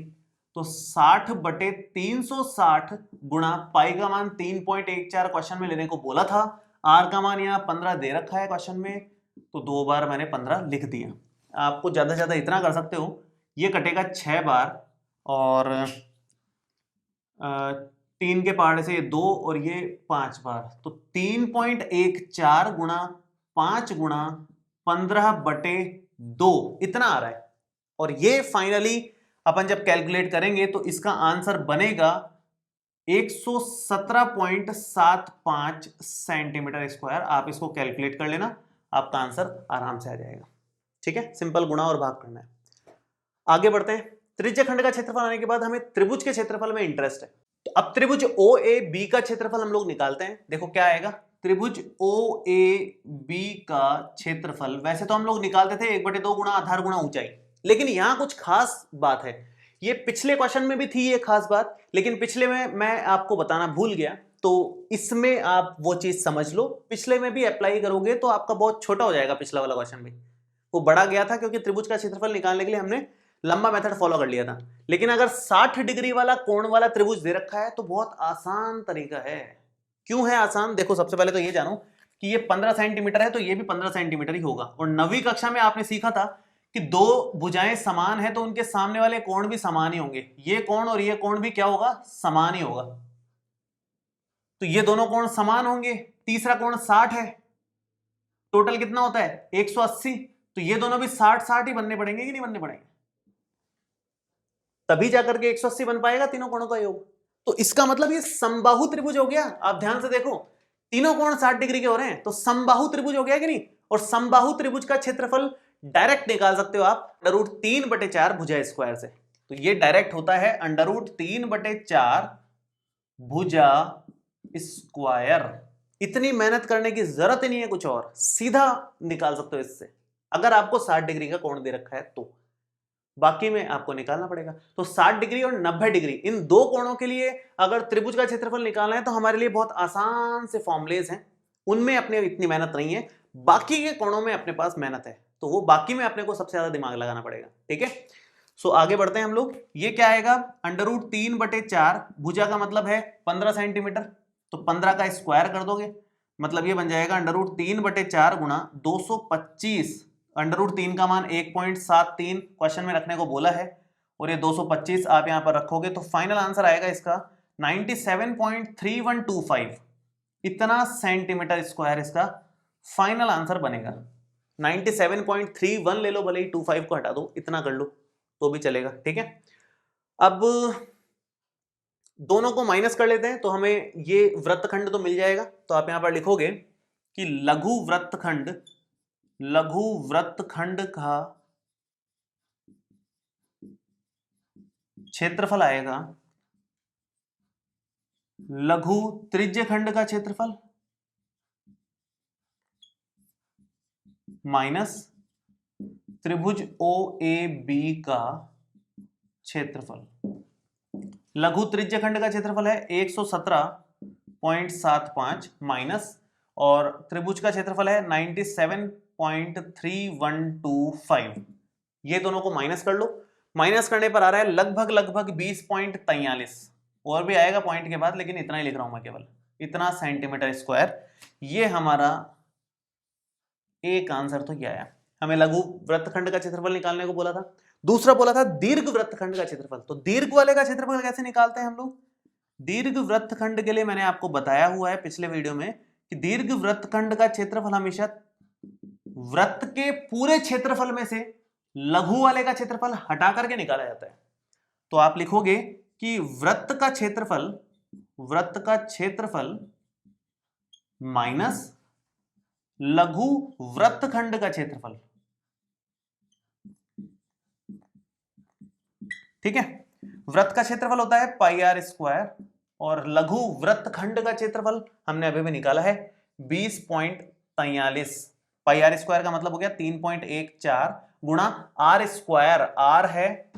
तो 60/360 गुणा पाई का मान 3.14 क्वेश्चन में लेने को बोला था, आर का मान यहाँ 15 दे रखा है क्वेश्चन में, तो 2 बार मैंने 15 लिख दिया। आपको ज्यादा से ज्यादा इतना कर सकते हो, ये कटेगा 6 बार और 3 के पहाड़े से 2 और ये 5 बार, तो 3.14 गुणा 5 गुणा 15/2 इतना आ रहा है। और ये फाइनली अपन जब कैलकुलेट करेंगे तो इसका आंसर बनेगा 117.75 सेंटीमीटर स्क्वायर। आप इसको कैलकुलेट कर लेना, आपका आंसर आराम से आ जाएगा। ठीक है, सिंपल गुणा और भाग करना है। आगे बढ़ते हैं। त्रिज्यखंड का क्षेत्रफल आने के बाद हमें त्रिभुज के क्षेत्रफल में इंटरेस्ट है। तो अब त्रिभुज OAB का क्षेत्रफल हम लोग निकालते हैं। देखो क्या आएगा, त्रिभुज OAB का क्षेत्रफल वैसे तो हम लोग निकालते थे 1/2 गुणा आधार गुणा ऊंचाई, लेकिन यहां कुछ खास बात है। ये पिछले क्वेश्चन में भी थी ये खास बात, लेकिन पिछले में मैं आपको बताना भूल गया, तो इसमें आप वो चीज समझ लो। पिछले में भी अप्लाई करोगे तो आपका बहुत छोटा हो जाएगा, पिछला वाला क्वेश्चन भी वो बड़ा गया था क्योंकि त्रिभुज का क्षेत्रफल निकालने के लिए हमने लंबा मेथड फॉलो कर लिया था। लेकिन अगर 60 डिग्री वाला कोण वाला त्रिभुज दे रखा है तो बहुत आसान तरीका है। क्यों है आसान? देखो सबसे पहले तो ये जानो कि ये 15 सेंटीमीटर है तो ये भी 15 सेंटीमीटर ही होगा। और 9वीं कक्षा में आपने सीखा था कि दो भुजाएं समान है तो उनके सामने वाले कोण भी समान ही होंगे। ये कोण और ये कोण भी क्या होगा? समान ही होगा। तो ये दोनों कोण समान होंगे। तीसरा कोण 60 है, टोटल कितना होता है? 180। तो ये दोनों भी 60-60 ही बनने पड़ेंगे कि नहीं बनने पड़ेंगे? तभी जाकर के 180 बन पाएगा तीनों कोणों का योग। तो इसका मतलब ये समबाहु त्रिभुज हो गया। आप ध्यान से देखो, तीनों कोण 60 डिग्री के हो रहे हैं तो समबाहु त्रिभुज हो गया कि नहीं? और समबाहु त्रिभुज का क्षेत्रफल डायरेक्ट निकाल सकते हो आप √3/4 भुजा स्क्वायर से। तो ये डायरेक्ट होता है √3/4 भुजा स्क्वायर। इतनी मेहनत करने की जरूरत ही नहीं है, कुछ और सीधा निकाल सकते हो इससे, अगर आपको 60 डिग्री का कोण दे रखा है तो। बाकी में आपको निकालना पड़ेगा। तो 60 डिग्री और 90 डिग्री इन दो कोणों के लिए अगर त्रिभुज का क्षेत्रफल निकालना है तो हमारे लिए बहुत आसान से फॉर्मुलेज हैं, उनमें अपने इतनी मेहनत नहीं है। बाकी के कोणों में अपने पास मेहनत है, तो वो बाकी में अपने को सबसे ज्यादा दिमाग लगाना पड़ेगा। ठीक है, सो आगे बढ़ते हैं हम लोग। ये क्या आएगा? √3/4 भुजा का मतलब है 15 सेंटीमीटर, तो 15 का स्क्वायर कर दोगे, मतलब ये बन जाएगा √3/4 गुणा 225। √3 का मान 1.73 क्वेश्चन में रखने को बोला है, और ये 225 आप यहां पर रखोगे तो फाइनल आंसर आएगा इसका 97.3125। इतना सेंटीमीटर स्क्वायर इसका फाइनल आंसर बनेगा। 97.31 ले लो, भले ही 25 को हटा दो, इतना कर लो तो भी चलेगा। ठीक है, अब दोनों को माइनस कर लेते हैं तो हमें ये वृत्तखंड तो मिल जाएगा। तो आप यहां पर लिखोगे कि लघु वृत्तखंड का क्षेत्रफल आएगा लघु त्रिज्यखंड का क्षेत्रफल माइनस त्रिभुज OAB का क्षेत्रफल। लघु त्रिज्यखंड का क्षेत्रफल है 117.75 माइनस, और त्रिभुज का क्षेत्रफल है 97.3125। ये दोनों को माइनस कर लो। माइनस करने पर आ रहा है लगभग 20.43, और भी आएगा पॉइंट के बाद, लेकिन इतना ही लिख रहा हूं मैं, केवल इतना सेंटीमीटर स्क्वायर। ये हमारा एक आंसर तो क्या आया। हमें लघु वृत्तखंड का क्षेत्रफल निकालने को बोला था, दूसरा बोला था दीर्घ वृत्तखंड का क्षेत्रफल। तो दीर्घ वाले का क्षेत्रफल कैसे निकालते हैं हम लोग? दीर्घ वृत्तखंड के लिए मैंने आपको बताया हुआ है पिछले वीडियो में कि दीर्घ वृत्तखंड का क्षेत्रफल हमेशा वृत्त के पूरे क्षेत्रफल में से लघु वाले का क्षेत्रफल हटा करके निकाला जाता है। तो आप लिखोगे कि वृत्त का क्षेत्रफल माइनस लघु वृत्तखंड का क्षेत्रफल। ठीक है, वृत्त का क्षेत्रफल होता है πr², और लघु वृत्तखंड का क्षेत्रफल हमने अभी भी निकाला है 20.43। πr² का मतलब हो गया 3.14 गुणा r², r है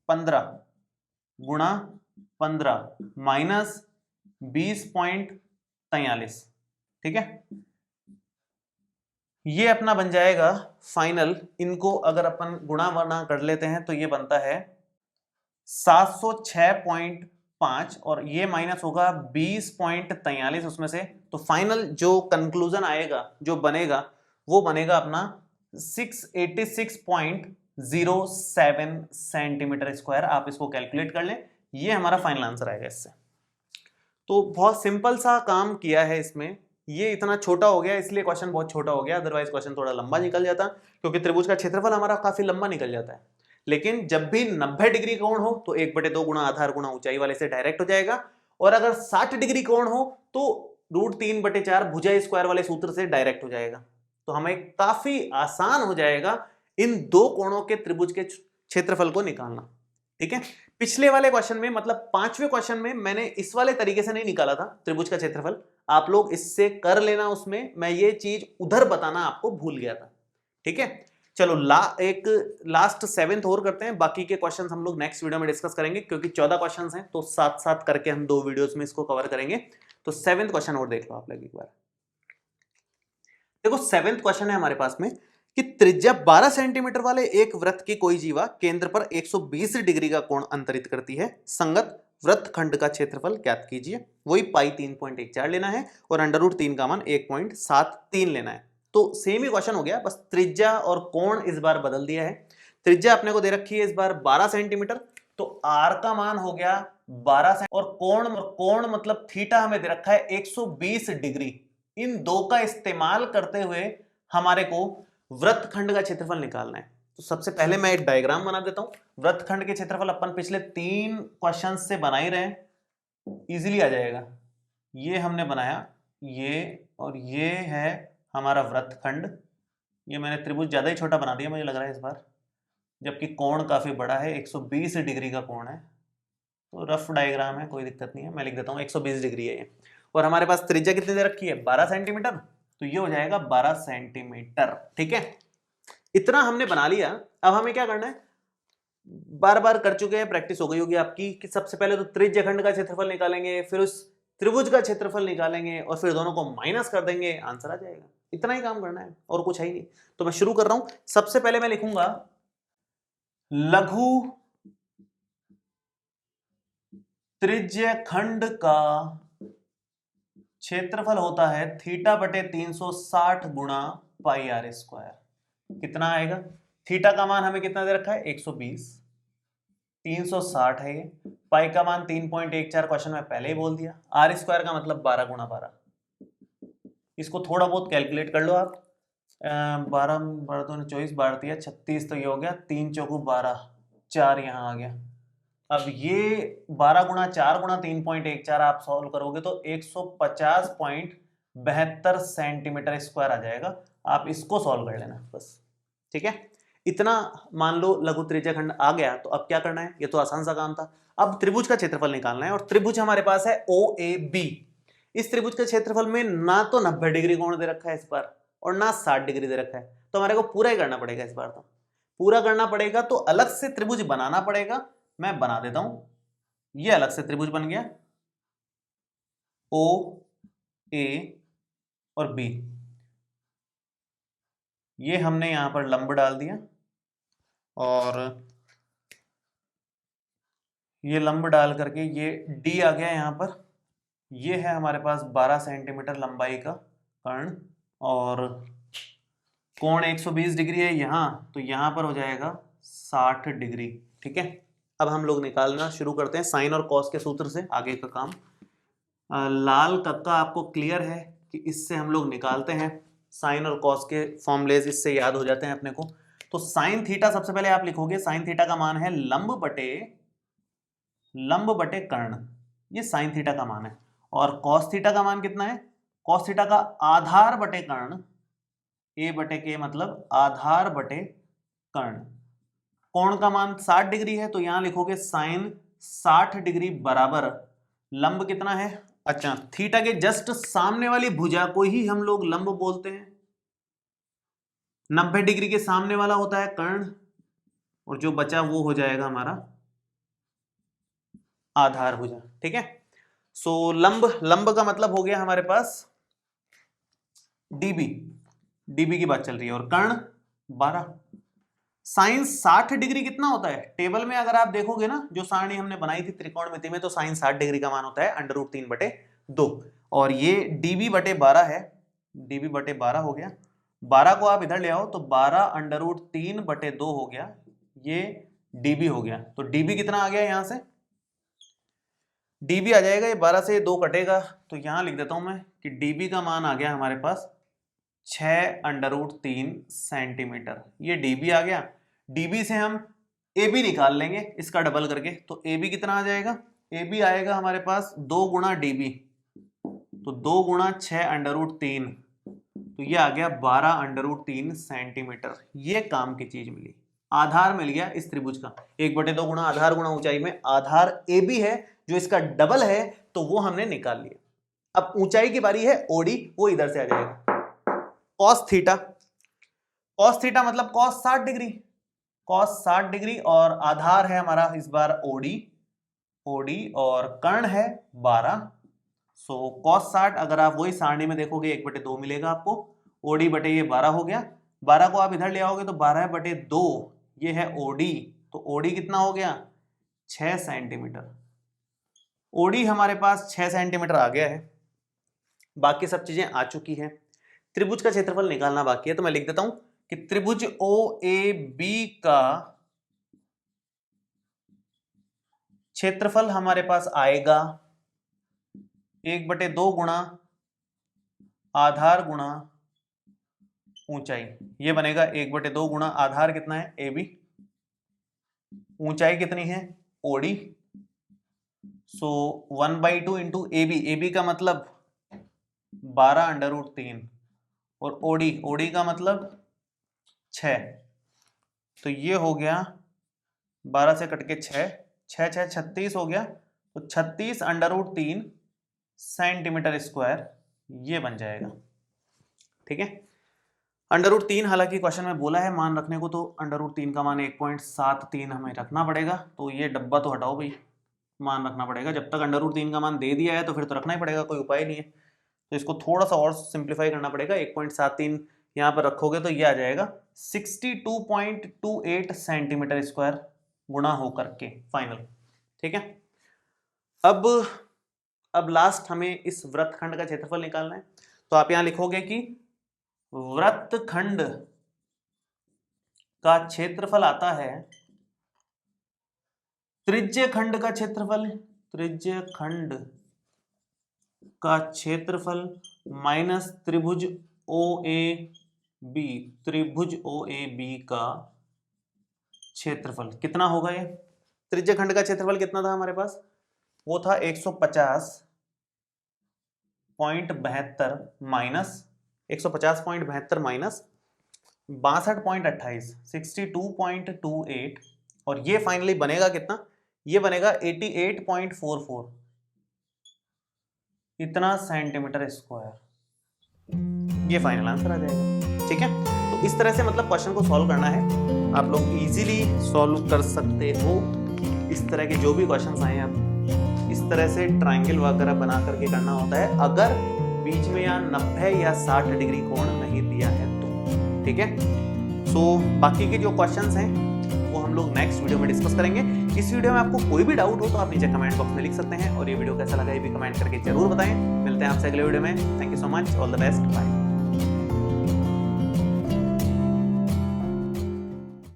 15 गुणा 15 माइनस 20.43। ठीक है, ये अपना बन जाएगा फाइनल। इनको अगर अपन गुणा वना कर लेते हैं तो ये बनता है 706.5, और ये माइनस होगा 20.43 उसमें से। तो फाइनल जो कंक्लूजन आएगा, जो बनेगा, वो बनेगा अपना 686.07 सेंटीमीटर स्क्वायर। आप इसको कैलकुलेट कर लें, ये हमारा फाइनल आंसर आएगा इससे। तो बहुत सिंपल सा काम किया है इसमें, ये इतना छोटा हो गया इसलिए क्वेश्चन बहुत छोटा हो गया, अदरवाइज क्वेश्चन थोड़ा लंबा निकल जाता, क्योंकि त्रिभुज का क्षेत्रफल हमारा काफी लंबा निकल जाता है। लेकिन जब भी 90 डिग्री कोण हो तो 1/2 गुणा आधार गुणा ऊंचाई वाले से डायरेक्ट हो जाएगा, और अगर 60 डिग्री कोण हो तो √3/4 भुजा स्क्वायर वाले सूत्र से डायरेक्ट हो जाएगा। तो हमें काफी आसान हो जाएगा इन दो कोणों के त्रिभुज के क्षेत्रफल को निकालना। ठीक है, पिछले वाले क्वेश्चन में मतलब 5वें क्वेश्चन में मैंने इस वाले तरीके से नहीं निकाला था त्रिभुज का क्षेत्रफल, आप लोग इससे कर लेना, उसमें मैं ये चीज उधर बताना आपको भूल गया था। ठीक है, चलो एक लास्ट 7th और करते हैं, बाकी के क्वेश्चंस हम लोग नेक्स्ट वीडियो में डिस्कस करेंगे, क्योंकि 14 क्वेश्चंस हैं तो साथ साथ करके हम 2 वीडियोस में इसको कवर करेंगे। तो 7th क्वेश्चन और देख लो आप लोग एक बार। देखो 7th क्वेश्चन है हमारे पास में कि त्रिज्या 12 सेंटीमीटर वाले एक वृत्त की कोई जीवा केंद्र पर 120 डिग्री का कोण अंतरित करती है, संगत वृत्तखंड का क्षेत्रफल ज्ञात कीजिए। वही पाई 3.14 लेना है और √3 का मान 1.73 लेना है। तो सेम ही क्वेश्चन हो गया, बस त्रिज्या और कोण इस बार बदल दिया है। त्रिज्या अपने को दे रखी है इस बार 12 सेंटीमीटर, तो आर का मान हो गया 12 और कोण मतलब थीटा हमें दे रखा है 120 डिग्री। इन दो का इस्तेमाल करते हुए हमारे को वृत्तखंड का क्षेत्रफल निकालना है। तो सबसे पहले मैं एक डायग्राम बना देता हूं। वृत्तखंड के क्षेत्रफल अपन पिछले 3 क्वेश्चन से बना ही रहे हैं, इजीली आ जाएगा। ये हमने बनाया, ये और ये है हमारा वृत्तखंड। ये मैंने त्रिभुज ज्यादा ही छोटा बना दिया मुझे लग रहा है इस बार, जबकि कोण काफी बड़ा है, 120 डिग्री का कोण है। तो रफ डायग्राम है, कोई दिक्कत नहीं है, मैं लिख देता हूँ 120 डिग्री है ये। और हमारे पास त्रिज्या कितनी दे रखी है 12 सेंटीमीटर, तो ये हो जाएगा 12 सेंटीमीटर। ठीक है, इतना हमने बना लिया। अब हमें क्या करना है, बार बार कर चुके हैं, प्रैक्टिस हो गई होगी आपकी, कि सबसे पहले तो त्रिज्या खंड का क्षेत्रफल निकालेंगे, फिर उस त्रिभुज का क्षेत्रफल निकालेंगे और फिर दोनों को माइनस कर देंगे, आंसर आ जाएगा। इतना ही काम करना है और कुछ है ही नहीं। तो मैं शुरू कर रहा हूं। सबसे पहले मैं लिखूंगा लघु त्रिज्य खंड का क्षेत्रफल होता है θ/360 गुणा पाई r स्क्वायर। कितना आएगा, थीटा का मान हमें कितना दे रखा है 120, 360 है ये, पाई का मान 3.14 क्वेश्चन में पहले ही बोल दिया, आर स्क्वायर का मतलब 12 गुणा 12। इसको थोड़ा बहुत कैलकुलेट कर लो आप, 12 12 24 12 36, तो ये हो गया 3 चौकू 12, 4 यहाँ आ गया। अब ये 12 गुणा 4 गुणा 3.14 आप सॉल्व करोगे तो 150.72 सेंटीमीटर स्क्वायर आ जाएगा। आप इसको सॉल्व कर लेना बस। ठीक है, इतना मान लो लघु त्रिज्या खंड आ गया। तो अब क्या करना है, ये तो आसान सा काम था। अब त्रिभुज का क्षेत्रफल निकालना है, और त्रिभुज हमारे पास है OAB। इस त्रिभुज के क्षेत्रफल में ना तो 90 डिग्री कोण दे रखा है इस बार, और ना 60 डिग्री दे रखा है, तो हमारे को पूरा ही करना पड़ेगा। इस बार तो पूरा करना पड़ेगा, तो अलग से त्रिभुज बनाना पड़ेगा। मैं बना देता हूं, ये अलग से त्रिभुज बन गया OA और B। ये हमने यहां पर लंब डाल दिया, और ये लंब डाल करके ये D आ गया यहां पर। ये है हमारे पास 12 सेंटीमीटर लंबाई का कर्ण, और कोण 120 डिग्री है यहां, तो यहां पर हो जाएगा 60 डिग्री। ठीक है, अब हम लोग निकालना शुरू करते हैं साइन और कॉस के सूत्र से आगे का काम। लाल कक्का आपको क्लियर है कि इससे हम लोग निकालते हैं साइन और कॉस के फॉर्मूलेज, इससे याद हो जाते हैं अपने को। तो साइन थीटा सबसे पहले आप लिखोगे, साइन थीटा का मान है लंब बटे कर्ण, ये साइन थीटा का मान है। और कॉस थीटा का मान कितना है, कॉस थीटा का आधार बटे कर्ण, A/K मतलब आधार बटे कर्ण। कोण का मान 60 डिग्री है, तो यहां लिखोगे साइन 60 डिग्री बराबर लंब कितना है, अच्छा थीटा के जस्ट सामने वाली भुजा को ही हम लोग लंब बोलते हैं। 90 डिग्री के सामने वाला होता है कर्ण, और जो बचा वो हो जाएगा हमारा आधार भुजा। ठीक है, सो लंब का मतलब हो गया हमारे पास डीबी की बात चल रही है, और कर्ण 12। साइन 60 डिग्री कितना होता है, टेबल में अगर आप देखोगे ना, जो सारणी हमने बनाई थी त्रिकोणमिति में, तो साइन 60 डिग्री का मान होता है √3/2, और ये dB/12 है, dB/12 हो गया। 12 को आप इधर ले आओ तो 12 √3/2 हो गया, ये dB हो गया। तो dB कितना आ गया यहां से dB आ जाएगा, ये 12 से 2 कटेगा तो यहां लिख देता हूं मैं कि dB का मान आ गया हमारे पास 6√3 सेंटीमीटर। ये dB आ गया। dB से हम AB निकाल लेंगे इसका डबल करके, तो AB कितना आ जाएगा, AB आएगा हमारे पास 2 गुणा dB, तो 2 गुणा 6√3, तो ये आ गया 12√3 सेंटीमीटर। ये काम की चीज मिली, आधार मिल गया इस त्रिभुज का। 1/2 गुणा आधार गुणा ऊंचाई में आधार AB है जो इसका डबल है, तो वो हमने निकाल लिया। अब ऊंचाई की बारी है OD, वो इधर से आ जाएगा। cos थीटा मतलब cos 60 डिग्री, cos 60 डिग्री, और आधार है हमारा इस बार OD और कर्ण है 12। सो cos 60 अगर आप वही सारणी में देखोगे 1/2 मिलेगा आपको, OD बटे ये 12 हो गया। 12 को आप इधर ले आओगे तो 12/2 ये है OD, तो OD कितना हो गया 6 सेंटीमीटर। OD हमारे पास 6 सेंटीमीटर आ गया है, बाकी सब चीजें आ चुकी हैं। त्रिभुज का क्षेत्रफल निकालना बाकी है, तो मैं लिख देता हूं कि त्रिभुज OAB का क्षेत्रफल हमारे पास आएगा 1/2 गुणा आधार गुणा ऊंचाई, ये बनेगा 1/2 गुणा आधार कितना है AB, ऊंचाई कितनी है OD, सो 1/2 इंटू AB का मतलब 12√3 और OD का मतलब 6, तो ये हो गया 12 से कट के 6 36 हो गया, तो 36√3 सेंटीमीटर स्क्वायर ये बन जाएगा। ठीक है, √3 हालांकि क्वेश्चन में बोला है मान रखने को, तो √3 का मान 1.73 हमें रखना पड़ेगा, तो ये डब्बा तो हटाओ भाई, मान रखना पड़ेगा। जब तक √3 का मान दे दिया है तो फिर तो रखना ही पड़ेगा, कोई उपाय नहीं है। तो इसको थोड़ा सा और सिंप्लीफाई करना पड़ेगा, 1.73 यहाँ पर रखोगे तो ये आ जाएगा 62.28 सेंटीमीटर स्क्वायर गुणा होकर के फाइनल। ठीक है, अब लास्ट हमें इस वृत्तखंड का क्षेत्रफल निकालना है, तो आप यहां लिखोगे कि वृत्तखंड का क्षेत्रफल आता है त्रिज्यखंड का क्षेत्रफल, त्रिज्यखंड का क्षेत्रफल माइनस त्रिभुज OAB, त्रिभुज OAB का क्षेत्रफल कितना होगा। ये त्रिज्यखंड का क्षेत्रफल कितना था हमारे पास, वो था 150.72 माइनस 62.28 62.28, और ये फाइनली बनेगा कितना, ये बनेगा 88.44 इतना सेंटीमीटर स्क्वायर, ये फाइनल आंसर आ जाएगा। ठीक है, तो इस तरह से मतलब क्वेश्चन को सॉल्व करना है, आप लोग इजीली सॉल्व कर सकते हो। इस तरह के जो भी क्वेश्चंस आए हैं आप इस तरह से ट्रायंगल वगैरह बना करके करना होता है, अगर बीच में या 90 या 60 डिग्री कोण नहीं दिया है तो। ठीक है, सो बाकी के जो क्वेश्चंस हैं वो हम लोग नेक्स्ट वीडियो में डिस्कस करेंगे। इस वीडियो में आपको कोई भी डाउट हो तो आप नीचे कमेंट बॉक्स में लिख सकते हैं, और ये वीडियो कैसा लगा ये भी कमेंट करके जरूर बताएं। मिलते हैं आपसे अगले वीडियो में। Thank you so much, all the best, bye.